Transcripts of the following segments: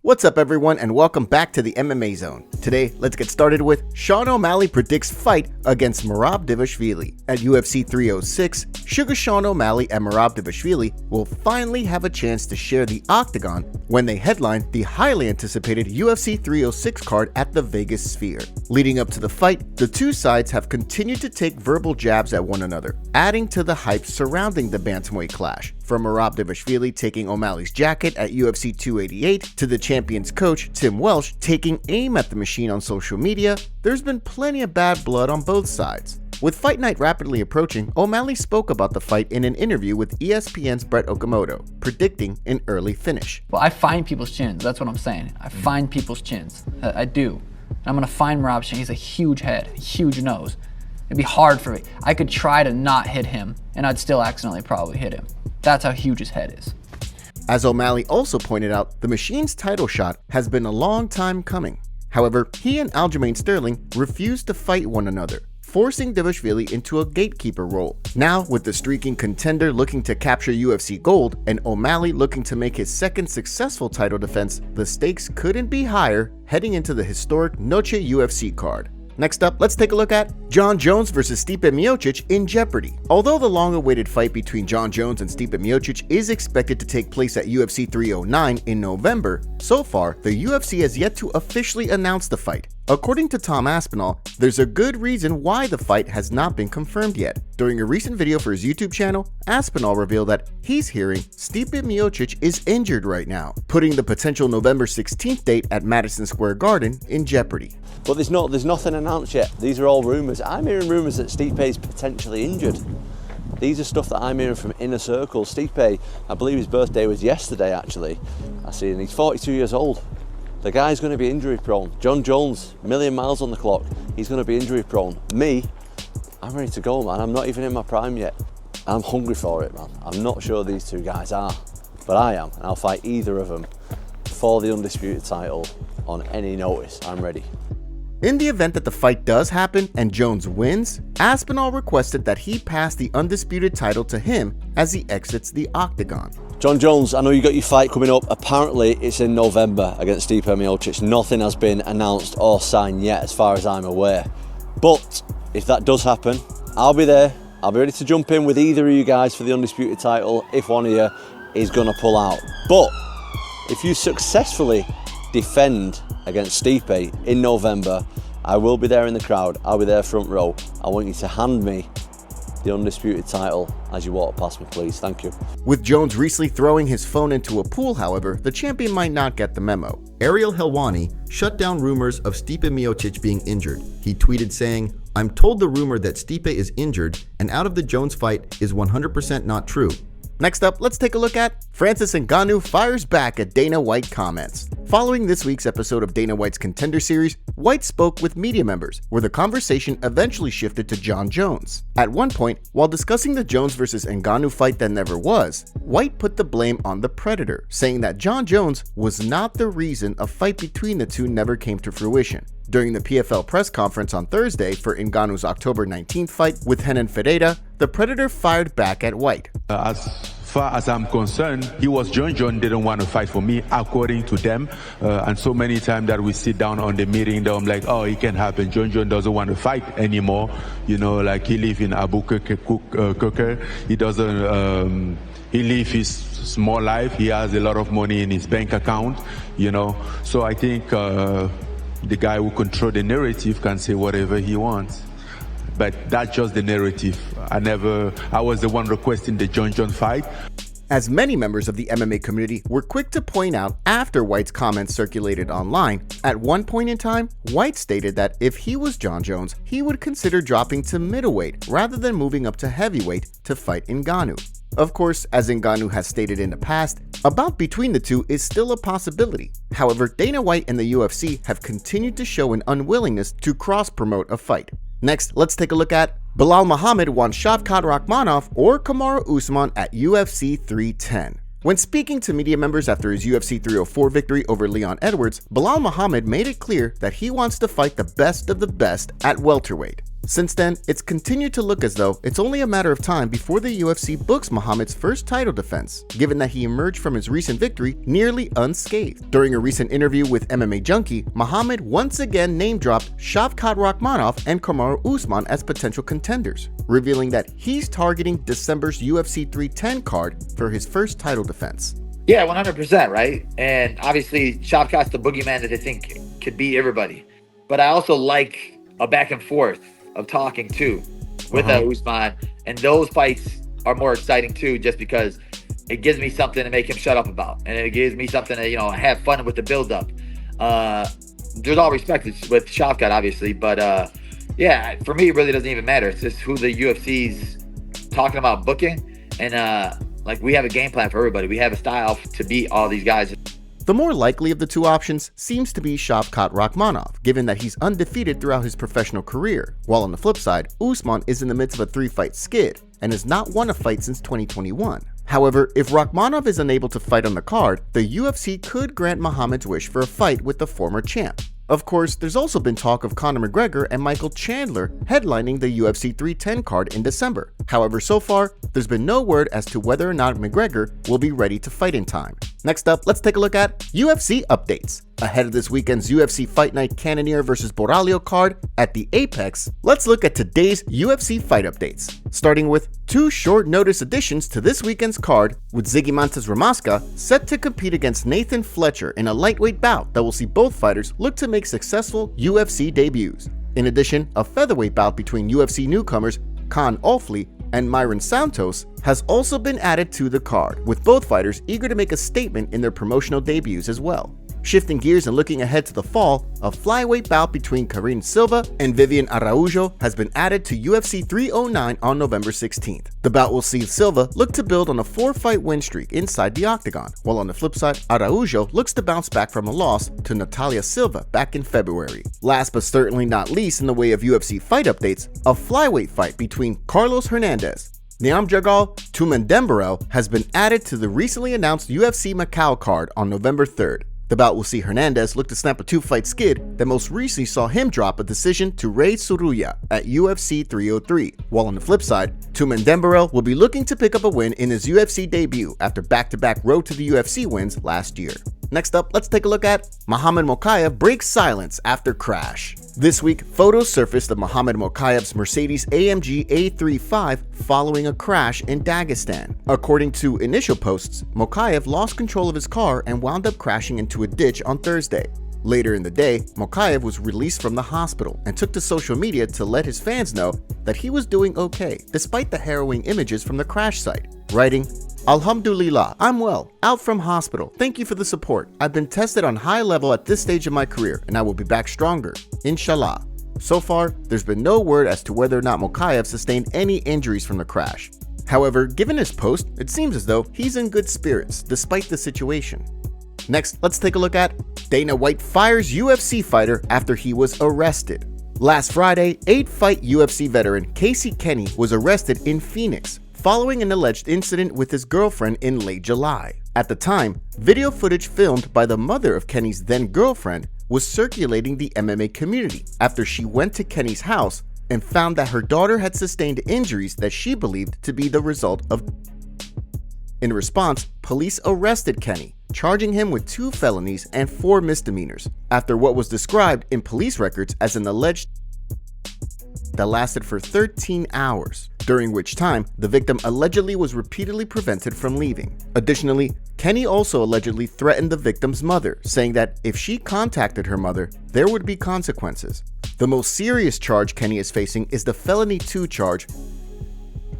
What's up everyone and welcome back to the MMA Zone. Today, let's get started with Sean O'Malley predicts fight against Merab Dvalishvili. At UFC 306, Sugar Sean O'Malley and Merab Dvalishvili will finally have a chance to share the octagon when they headline the highly anticipated UFC 306 card at the Vegas Sphere. Leading up to the fight, the two sides have continued to take verbal jabs at one another, adding to the hype surrounding the bantamweight clash. From Merab Dvalishvili taking O'Malley's jacket at UFC 288 to the champion's coach, Tim Welsh, taking aim at the machine on social media, there's been plenty of bad blood on both sides. With fight night rapidly approaching, O'Malley spoke about the fight in an interview with ESPN's Brett Okamoto, predicting an early finish. Well, I find people's chins, that's what I'm saying. I find people's chins, I do. And I'm gonna find Merab's chin. He's a huge head, a huge nose. It'd be hard for me. I could try to not hit him, and I'd still accidentally probably hit him. That's how huge his head is. As O'Malley also pointed out, the machine's title shot has been a long time coming. However, he and Aljamain Sterling refused to fight one another, forcing Dvalishvili into a gatekeeper role. Now, with the streaking contender looking to capture UFC gold and O'Malley looking to make his second successful title defense, the stakes couldn't be higher heading into the historic Noche UFC card. Next up, let's take a look at Jon Jones versus Stipe Miocic in jeopardy. Although the long-awaited fight between Jon Jones and Stipe Miocic is expected to take place at UFC 309 in November, so far, the UFC has yet to officially announce the fight. According to Tom Aspinall, there's a good reason why the fight has not been confirmed yet. During a recent video for his YouTube channel, Aspinall revealed that he's hearing Stipe Miocic is injured right now, putting the potential November 16th date at Madison Square Garden in jeopardy. But there's nothing announced yet. These are all rumours. I'm hearing rumours that Stipe is potentially injured. These are stuff that I'm hearing from inner circles. Stipe, I believe his birthday was yesterday actually. I see, and he's 42 years old. The guy's going to be injury prone. Jon Jones, a million miles on the clock. He's going to be injury prone. Me, I'm ready to go, man. I'm not even in my prime yet. I'm hungry for it, man. I'm not sure these two guys are, but I am, and I'll fight either of them for the undisputed title on any notice. I'm ready. In the event that the fight does happen and Jones wins, Aspinall requested that he pass the undisputed title to him as he exits the octagon. Jon Jones, I know you got your fight coming up. Apparently it's in November against Stipe Miocic. Nothing has been announced or signed yet as far as I'm aware. But if that does happen, I'll be there. I'll be ready to jump in with either of you guys for the undisputed title if one of you is going to pull out. But if you successfully defend against Stipe in November, I will be there in the crowd. I'll be there front row. I want you to hand me the undisputed title as you walk past me, please. Thank you. With Jones recently throwing his phone into a pool, however, the champion might not get the memo. Ariel Helwani shut down rumors of Stipe Miocic being injured. He tweeted saying, "I'm told the rumor that Stipe is injured and out of the Jones fight is 100% not true." Next up, let's take a look at Francis Ngannou fires back at Dana White comments. Following this week's episode of Dana White's Contender Series, White spoke with media members, where the conversation eventually shifted to Jon Jones. At one point, while discussing the Jones versus Ngannou fight that never was, White put the blame on the Predator, saying that Jon Jones was not the reason a fight between the two never came to fruition. During the PFL press conference on Thursday for Ngannou's October 19th fight with Renan Ferreira, the Predator fired back at White. As far as I'm concerned, he was Jon Jones didn't want to fight for me, according to them. And so many times that we sit down on the meeting, I'm like, oh, it can happen. Jon Jones doesn't want to fight anymore. You know, like he lives in Albuquerque. He doesn't, he lives his small life. He has a lot of money in his bank account, you know. So I think the guy who controls the narrative can say whatever he wants. But that's just the narrative. I was the one requesting the Jon Jones fight. As many members of the MMA community were quick to point out after White's comments circulated online, at one point in time, White stated that if he was Jon Jones, he would consider dropping to middleweight rather than moving up to heavyweight to fight Ngannou. Of course, as Ngannou has stated in the past, a bout between the two is still a possibility. However, Dana White and the UFC have continued to show an unwillingness to cross-promote a fight. Next, let's take a look at Belal Muhammad wants Shavkat Rakhmonov or Kamaru Usman at UFC 310. When speaking to media members after his UFC 304 victory over Leon Edwards, Belal Muhammad made it clear that he wants to fight the best of the best at welterweight. Since then, it's continued to look as though it's only a matter of time before the UFC books Muhammad's first title defense, given that he emerged from his recent victory nearly unscathed. During a recent interview with MMA Junkie, Muhammad once again name-dropped Shavkat Rakhmonov and Kamaru Usman as potential contenders, revealing that he's targeting December's UFC 310 card for his first title defense. Yeah, 100%, right? And obviously, Shavkat's the boogeyman that I think could beat everybody. But I also like a back and forth of talking too with Usman, and those fights are more exciting too, just because it gives me something to make him shut up about, and it gives me something to have fun with the build-up. There's all respect with Shavkat, obviously, but yeah, for me, it really doesn't even matter. It's just who the UFC's talking about booking, and like, we have a game plan for everybody. We have a style to beat all these guys. The more likely of the two options seems to be Shavkat Rakhmonov, given that he's undefeated throughout his professional career, while on the flip side, Usman is in the midst of a 3-fight skid and has not won a fight since 2021. However, if Rakhmonov is unable to fight on the card, the UFC could grant Muhammad's wish for a fight with the former champ. Of course, there's also been talk of Conor McGregor and Michael Chandler headlining the UFC 310 card in December. However, so far, there's been no word as to whether or not McGregor will be ready to fight in time. Next up, let's take a look at UFC updates. Ahead of this weekend's UFC Fight Night Cannonier vs. Borralho card at the Apex, let's look at today's UFC fight updates, starting with 2 short notice additions to this weekend's card, with Zigimantas Ramaska set to compete against Nathan Fletcher in a lightweight bout that will see both fighters look to make successful UFC debuts. In addition, a featherweight bout between UFC newcomers Khan Olfley and Myron Santos has also been added to the card, with both fighters eager to make a statement in their promotional debuts as well. Shifting gears and looking ahead to the fall, a flyweight bout between Karine Silva and Vivian Araujo has been added to UFC 309 on November 16th. The bout will see Silva look to build on a 4-fight win streak inside the octagon, while on the flip side, Araujo looks to bounce back from a loss to Natalia Silva back in February. Last but certainly not least in the way of UFC fight updates, a flyweight fight between Carlos Hernandez Nyamjagal Tumendemberel has been added to the recently announced UFC Macau card on November 3rd. The bout will see Hernandez look to snap a 2-fight skid that most recently saw him drop a decision to Ray Suruya at UFC 303, while on the flip side, Tumendemberel will be looking to pick up a win in his UFC debut after back-to-back Road to the UFC wins last year. Next up, let's take a look at Muhammad Mokaev breaks silence after crash. This week, photos surfaced of Muhammad Mokaev's Mercedes AMG A35 following a crash in Dagestan. According to initial posts, Mokaev lost control of his car and wound up crashing into a ditch on Thursday. Later in the day, Mokaev was released from the hospital and took to social media to let his fans know that he was doing okay despite the harrowing images from the crash site, writing, "Alhamdulillah, I'm well, out from hospital. Thank you for the support. I've been tested on high level at this stage of my career and I will be back stronger, inshallah." So far, there's been no word as to whether or not Mokaev sustained any injuries from the crash. However, given his post, it seems as though he's in good spirits despite the situation. Next, let's take a look at Dana White fires UFC fighter after he was arrested. Last Friday, 8-fight UFC veteran Casey Kenny was arrested in Phoenix following an alleged incident with his girlfriend in late July. At the time, video footage filmed by the mother of Kenny's then-girlfriend was circulating the MMA community after she went to Kenny's house and found that her daughter had sustained injuries that she believed to be the result of. In response, police arrested Kenny, charging him with 2 felonies and 4 misdemeanors, after what was described in police records as an alleged that lasted for 13 hours, during which time the victim allegedly was repeatedly prevented from leaving. Additionally, Kenny also allegedly threatened the victim's mother, saying that if she contacted her mother, there would be consequences. The most serious charge Kenny is facing is the felony 2 charge,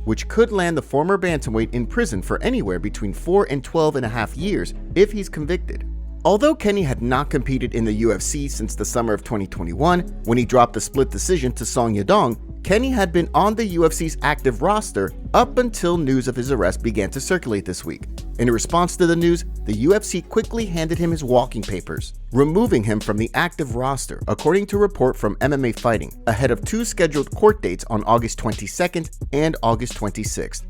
which could land the former bantamweight in prison for anywhere between 4 and 12.5 years if he's convicted. Although Kenny had not competed in the UFC since the summer of 2021, when he dropped a split decision to Song Yadong, Kenny had been on the UFC's active roster up until news of his arrest began to circulate this week. In response to the news, the UFC quickly handed him his walking papers, removing him from the active roster, according to a report from MMA Fighting, ahead of 2 scheduled court dates on August 22nd and August 26th.